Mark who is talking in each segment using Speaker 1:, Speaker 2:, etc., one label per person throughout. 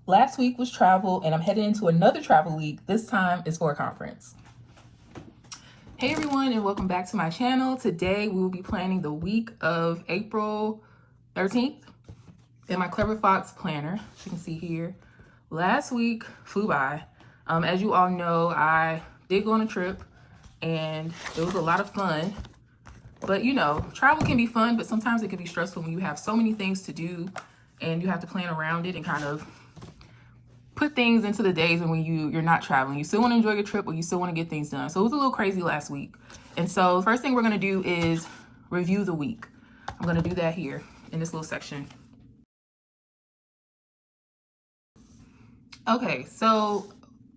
Speaker 1: Last week was travel, and I'm headed into another travel week. This time is for a conference. Hey everyone, and welcome back to my channel. Today we will be planning the week of April 13th in my Clever Fox planner. As you can see here, last week flew by. As you all know, I did go on a trip, and it was a lot of fun. But you know, travel can be fun, but sometimes it can be stressful when you have so many things to do and you have to plan around it and kind of put things into the days when you're not traveling. You still want to enjoy your trip, but you still want to get things done. So it was a little crazy last week. And so the first thing we're going to do is review the week. I'm going to do that here in this little section. Okay, so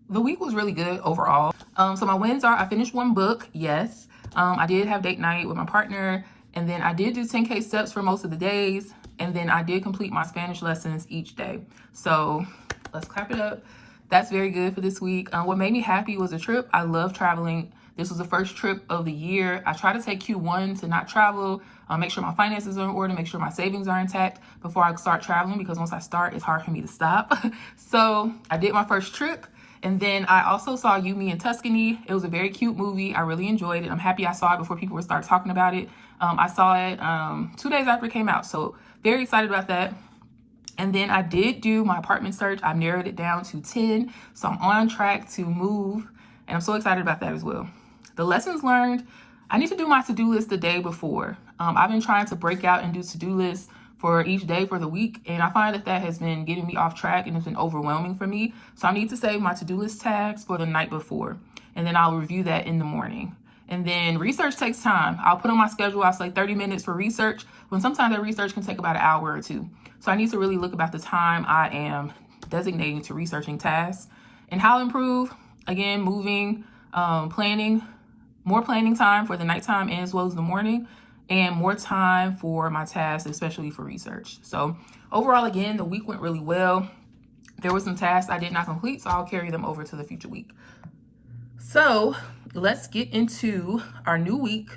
Speaker 1: the week was really good overall. So my wins are I finished one book, yes. I did have date night with my partner, and then I did do 10K steps for most of the days, and then I did complete my Spanish lessons each day. So let's clap it up. That's very good for this week. What made me happy was a trip. I love traveling. This was the first trip of the year. I try to take Q1 to not travel, make sure my finances are in order, make sure my savings are intact before I start traveling, because once I start, it's hard for me to stop. So I did my first trip. And then I also saw You, Me, and Tuscany. It was a very cute movie. I really enjoyed it. I'm happy I saw it before people would start talking about it. I saw it 2 days after it came out. So very excited about that. And then I did do my apartment search. I've narrowed it down to 10. So I'm on track to move. And I'm so excited about that as well. The lessons learned, I need to do my to-do list the day before. I've been trying to break out and do to-do lists for each day for the week, and I find that has been getting me off track and it's been overwhelming for me. So I need to save my to-do list tags for the night before, and then I'll review that in the morning. And then research takes time. I'll put on my schedule, I'll say 30 minutes for research, when sometimes that research can take about an hour or two. So I need to really look about the time I am designating to researching tasks and how to improve. Again, moving, planning, more planning time for the nighttime as well as the morning, and more time for my tasks, especially for research. So overall, again, the week went really well. There were some tasks I did not complete, so I'll carry them over to the future week. So let's get into our new week,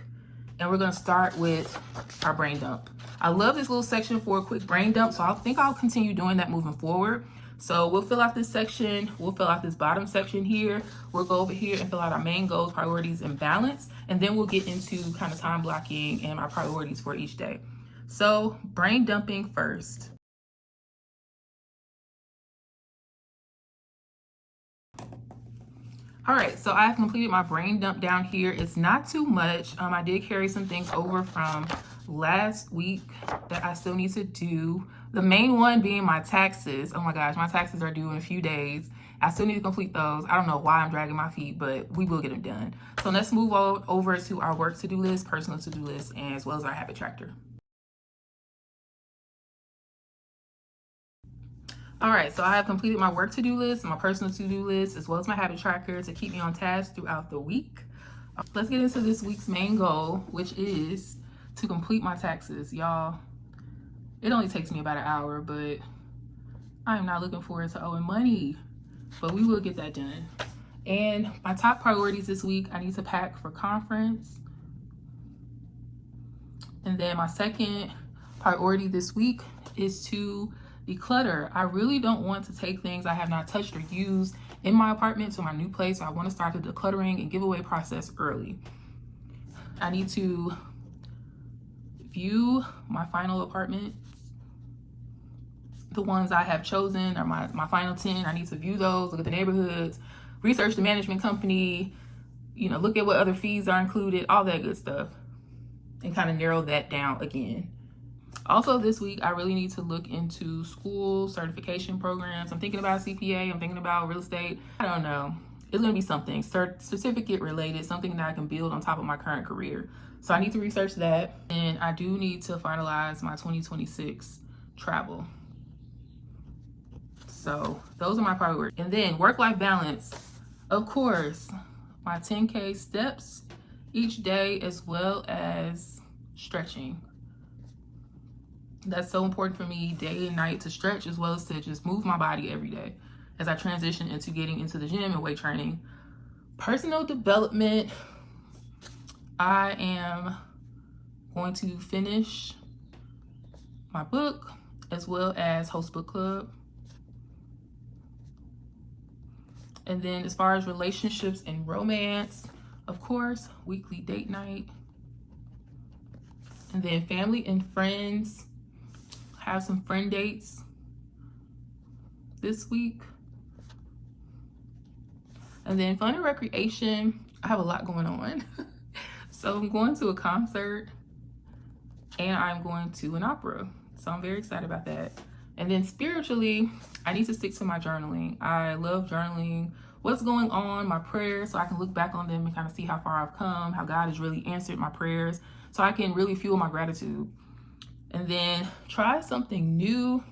Speaker 1: and we're going to start with our brain dump. I love this little section for a quick brain dump, so I think I'll continue doing that moving forward. So we'll fill out this section, we'll fill out this bottom section here, we'll go over here and fill out our main goals, priorities, and balance, and then we'll get into kind of time blocking and our priorities for each day. So brain dumping first. All right, so I have completed my brain dump down here. It's not too much. I did carry some things over from last week that I still need to do. The main one being my taxes. Oh my gosh, my taxes are due in a few days. I still need to complete those. I don't know why I'm dragging my feet, but we will get them done. So let's move on over to our work to-do list, personal to-do list, and as well as our habit tracker. All right, so I have completed my work to-do list, my personal to-do list, as well as my habit tracker to keep me on task throughout the week. Let's get into this week's main goal, which is to complete my taxes. Y'all, it only takes me about an hour, but I am not looking forward to owing money, but we will get that done. And my top priorities this week, I need to pack for conference. And then my second priority this week is to declutter. I really don't want to take things I have not touched or used in my apartment to my new place. So I want to start the decluttering and giveaway process early. I need to view my final apartments, the ones I have chosen, or my final 10. I need to view those, look at the neighborhoods, research the management company, look at what other fees are included, all that good stuff, and kind of narrow that down again. Also this week, I really need to look into school certification programs. I'm thinking about CPA, I'm thinking about real estate. I don't know. It's gonna be something certificate related, something that I can build on top of my current career. So I need to research that. And I do need to finalize my 2026 travel. So those are my priorities. And then work-life balance. Of course, my 10K steps each day, as well as stretching. That's so important for me, day and night, to stretch as well as to just move my body every day as I transition into getting into the gym and weight training. Personal development, I am going to finish my book as well as host book club. And then as far as relationships and romance, of course, weekly date night. And then family and friends, have some friend dates this week. And then fun and recreation, I have a lot going on. So I'm going to a concert and I'm going to an opera. So I'm very excited about that. And then spiritually, I need to stick to my journaling. I love journaling what's going on, my prayers, so I can look back on them and kind of see how far I've come, how God has really answered my prayers, so I can really fuel my gratitude. And then try something new.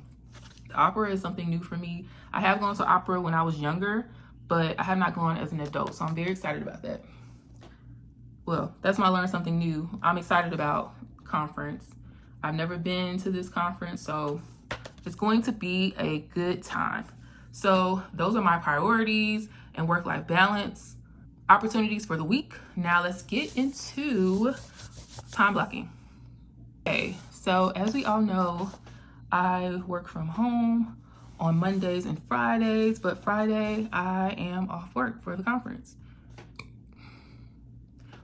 Speaker 1: The opera is something new for me. I have gone to opera when I was younger, but I have not gone as an adult, so I'm very excited about that. Well, that's when I learned something new. I'm excited about conference. I've never been to this conference, so it's going to be a good time. So those are my priorities and work-life balance opportunities for the week. Now let's get into time blocking. Okay, so as we all know, I work from home on Mondays and Fridays, but Friday I am off work for the conference,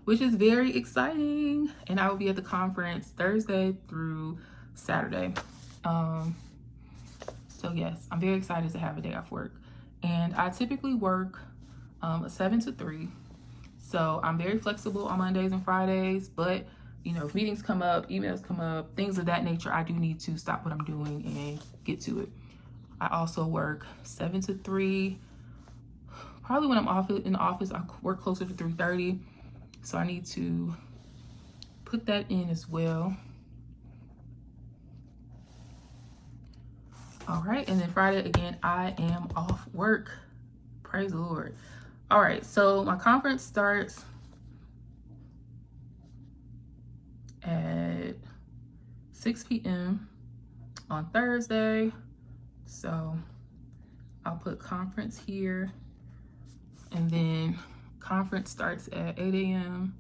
Speaker 1: which is very exciting. And I will be at the conference Thursday through Saturday. So yes, I'm very excited to have a day off work. And I typically work 7 to 3. So I'm very flexible on Mondays and Fridays, but you know, if meetings come up, emails come up, things of that nature, I do need to stop what I'm doing and get to it. I also work 7 to 3. Probably when I'm off in the office, I work closer to 3:30. So I need to put that in as well. All right, and then Friday, again, I am off work. Praise the Lord. All right, so my conference starts at 6 p.m. on Thursday. So I'll put conference here, and then conference starts at 8 a.m.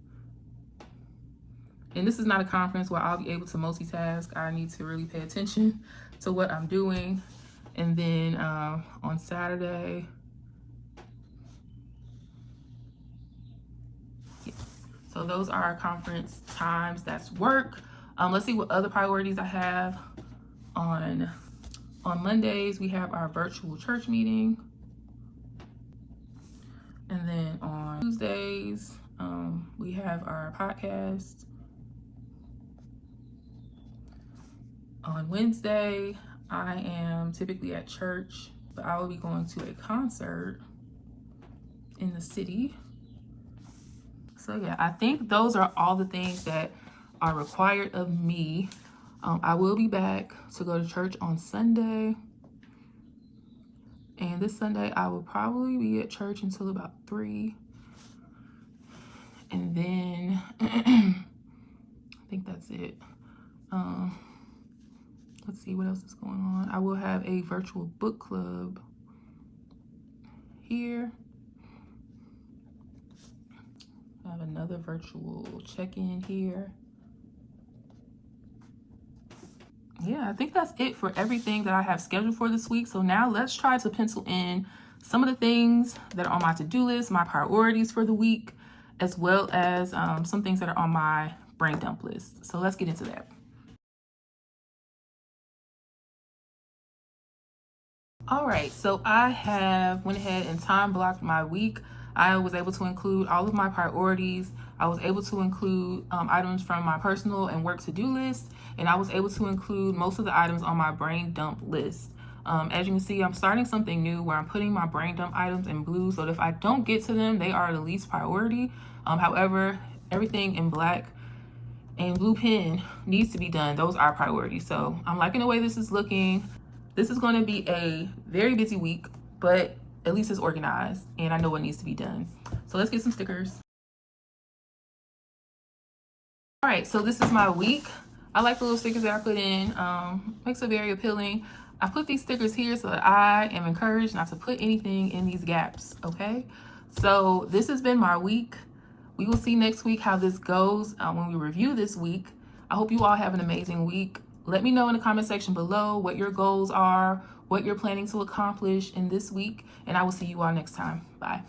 Speaker 1: And this is not a conference where I'll be able to multitask. I need to really pay attention to what I'm doing. And then on Saturday, yeah. So those are our conference times. That's work. Let's see what other priorities I have. On Mondays, we have our virtual church meeting. And then on Tuesdays, we have our podcast. On Wednesday, I am typically at church, but I will be going to a concert in the city. So yeah, I think those are all the things that are required of me. I will be back to go to church on Sunday. And this Sunday, I will probably be at church until about 3. And then, I think that's it. Let's see what else is going on. I will have a virtual book club here. I have another virtual check-in here. Yeah, I think that's it for everything that I have scheduled for this week. So now let's try to pencil in some of the things that are on my to-do list, my priorities for the week, as well as some things that are on my brain dump list. So let's get into that. All right, so I have went ahead and time blocked my week. I was able to include all of my priorities. I was able to include items from my personal and work to-do list, and I was able to include most of the items on my brain dump list. As you can see, I'm starting something new where I'm putting my brain dump items in blue, so that if I don't get to them, they are the least priority. However, everything in black and blue pen needs to be done. Those are priorities. So I'm liking the way this is looking. This is going to be a very busy week, but at least it's organized and I know what needs to be done. So let's get some stickers. All right, so this is my week. I like the little stickers that I put in. Makes it very appealing. I put these stickers here so that I am encouraged not to put anything in these gaps, okay? So this has been my week. We will see next week how this goes when we review this week. I hope you all have an amazing week. Let me know in the comment section below what your goals are, what you're planning to accomplish in this week, and I will see you all next time. Bye.